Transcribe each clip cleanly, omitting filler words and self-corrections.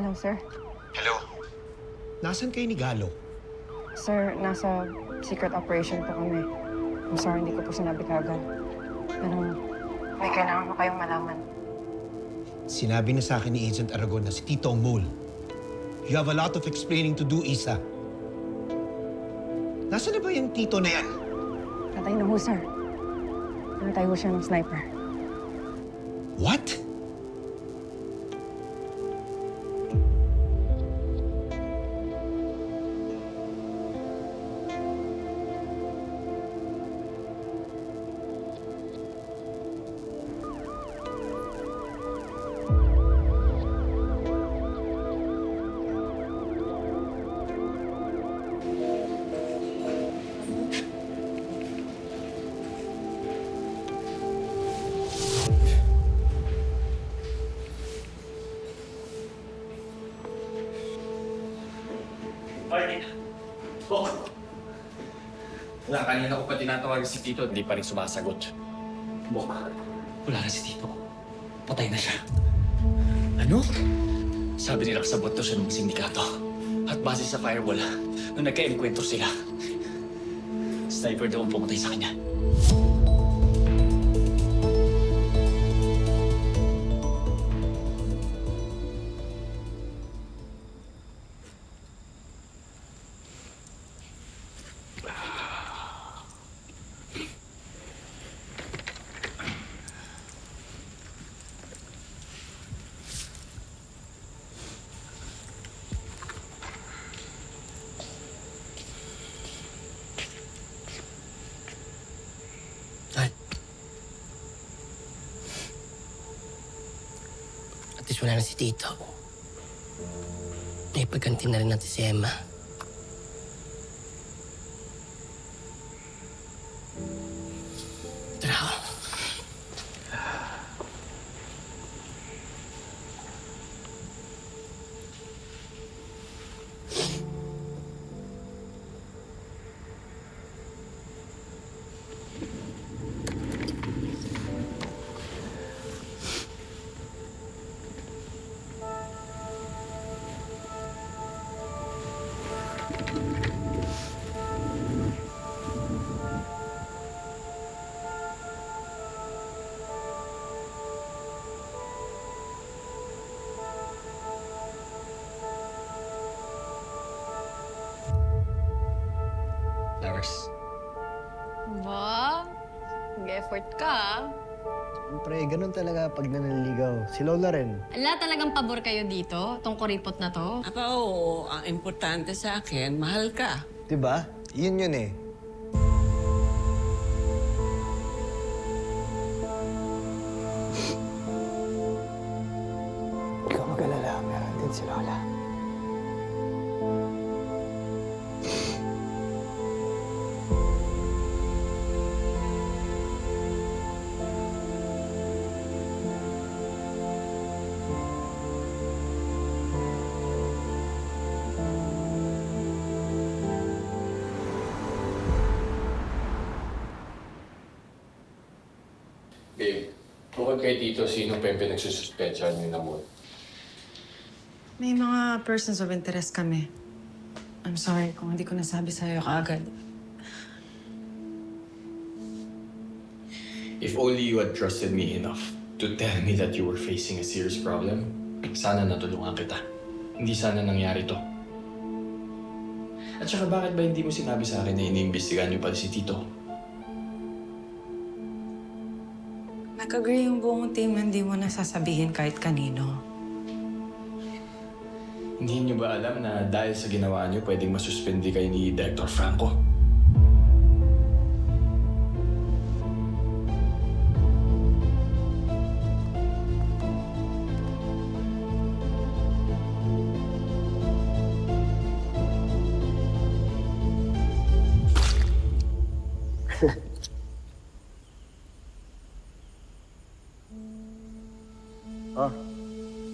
Hello, sir. Hello? Nasaan kayo ni Galo? Sir, nasa secret operation po kami. I'm sorry, hindi ko po sinabi kagad. Pero may kailangan ko kayong malaman. Sinabi na sa akin ni Agent Aragon na si Tito ang mole. You have a lot of explaining to do, Isa. Nasaan na ba yung Tito na yan? Patay na ho, sir. Pinatay ho siya ng sniper. What? Ay! Oh! Wala, kanina ko pa tinatawagan si Tito, hindi pa rin sumasagot. Bok, wala na si Tito. Patay na siya. Ano? Sabi nila kasabot to siya ng sindikato. At base sa firewall, nung nagka-enkwentro sila, sniper daw ang pumatay sa kanya. At least wala na si Tito. Naipagkanti na rin natin si Emma. Tara ako. Flowers. Ba? Nag-effort ka, ah. Siyempre, ganun talaga pag nananiligaw. Si Lola rin. Ala, talagang pabor kayo dito? Tong kuripot na to? Aba, oo. Ang importante sa akin, mahal ka. Diba? Yun yun eh. Ikaw mag-alala. Meron din si Lola. Babe, bukod kay Tito, sino pa yung pinagsususpetsyahan niyo na mo? May mga persons of interest kami. I'm sorry kung hindi ko nasabi sa'yo kaagad. If only you had trusted me enough to tell me that you were facing a serious problem, sana natulungan kita. Hindi sana nangyari to. At saka bakit ba hindi mo sinabi sa akin na iniimbestigahan niyo pala si Tito? Nag-agree yung buong team na hindi mo nasasabihin kahit kanino. Hindi niyo ba alam na dahil sa ginawa niyo, pwedeng masuspindi kayo ni Director Franco? Oh,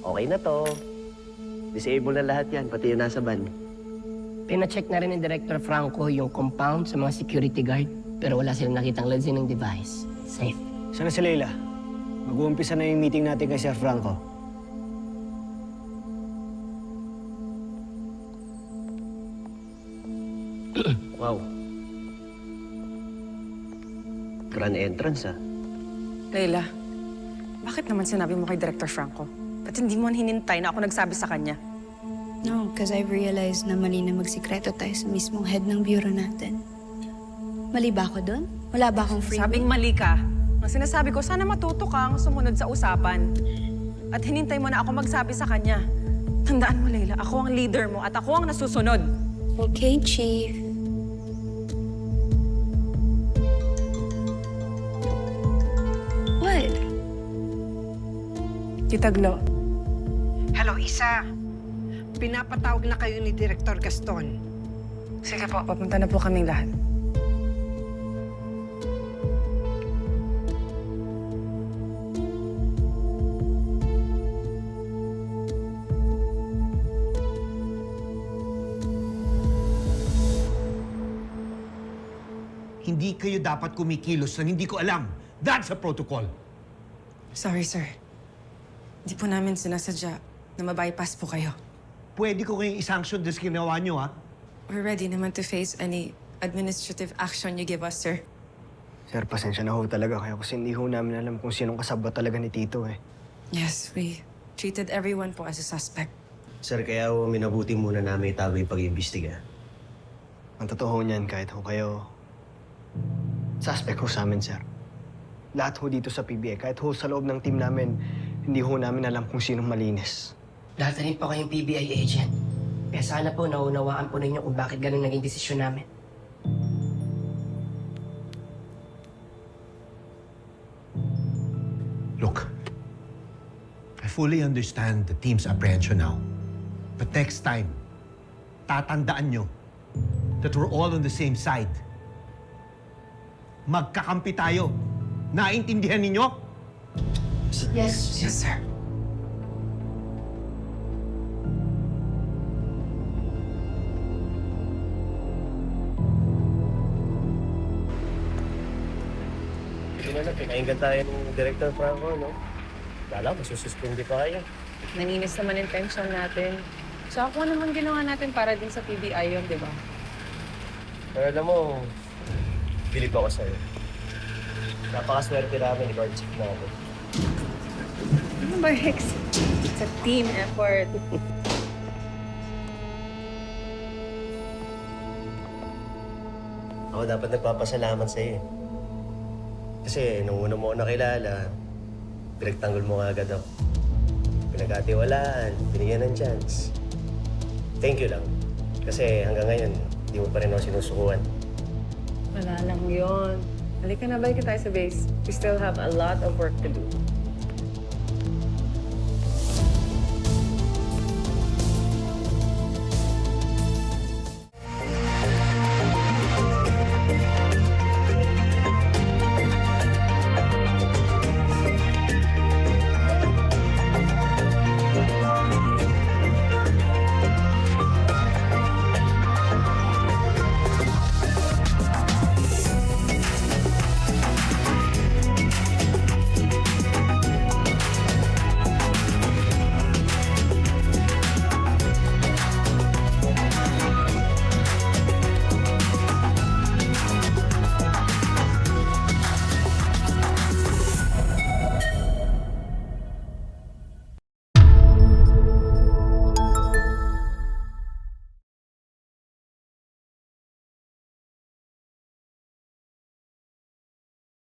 okay na to. Disable na lahat yan, pati yung nasa van. Pina-check na rin ni Director Franco yung compound sa mga security guard, pero wala silang nakitang listening device. Safe. Sana si Leila? Mag-uumpisa na yung meeting natin kay Sir Franco. Wow. Grand entrance, ah. Layla, bakit naman sinabi mo kay Director Franco? Ba't hindi mo hinintay na ako nagsabi sa kanya? No, because I've realized na mali na magsikreto tayo sa mismong head ng bureau natin. Mali ba ako doon? Wala ba akong free Sabing mali ka. Ang sinasabi ko, sana matuto kang sumunod sa usapan. At hinintay mo na ako magsabi sa kanya. Tandaan mo, Layla, ako ang leader mo at ako ang nasusunod. Okay, Chief. What? Tita Glo, Hello, Isa. Pinapatawag na kayo ni Director Gaston. sige po, papunta na po kaming lahat. Hindi kayo dapat kumikilos nang hindi ko alam. That's a protocol. Sorry, sir. Hindi po namin sinasadya na mabypass po kayo. Pwede ko kayong isanction sa ginawa nyo, ha? We're ready naman to face any administrative action you give us, sir. Sir, pasensya na ho talaga kayo kasi hindi ho namin alam kung sinong kasabot talaga ni Tito eh. Yes, we treated everyone po as a suspect. Sir, kaya ho, minabuti muna namin itago yung pag-iimbestiga. Ang totoo niyan, kahit ho kayo, suspect ho sa amin, sir. Lahat ho dito sa PBA, kahit ho sa loob ng team namin, hindi ho namin alam kung sinong malinis. Lahat na rin po kayong PBI agent. Kaya sana po naunawaan po ninyo kung bakit ganun naging desisyon namin. Look, I fully understand the team's apprehension now. But next time, tatandaan nyo that we're all on the same side. Magkakampi tayo. Naintindihan ninyo? Yes. Yes, sir. Yun na, pinahingan tayo ng Director Franco, no? Kala, masususpindi pa kayo. Naninis naman yung tension natin. So ako naman ginawa natin para din sa PBI yun, di ba? Pero alam mo, bilib ako sa'yo. Napakaswerte namin ni Guard Chief natin. Ano ba, Rex? It's a team effort. Ako dapat nagpapasalamat sa'yo. Kasi nung una mo ako nakilala, pinagtanggol mo nga agad ako. Pinag-atiwalaan, binigyan ng chance. Thank you lang. Kasi hanggang ngayon, hindi mo pa rin ako sinusukuan. Wala lang yun. Halika na, balik tayo sa base. We still have a lot of work to do.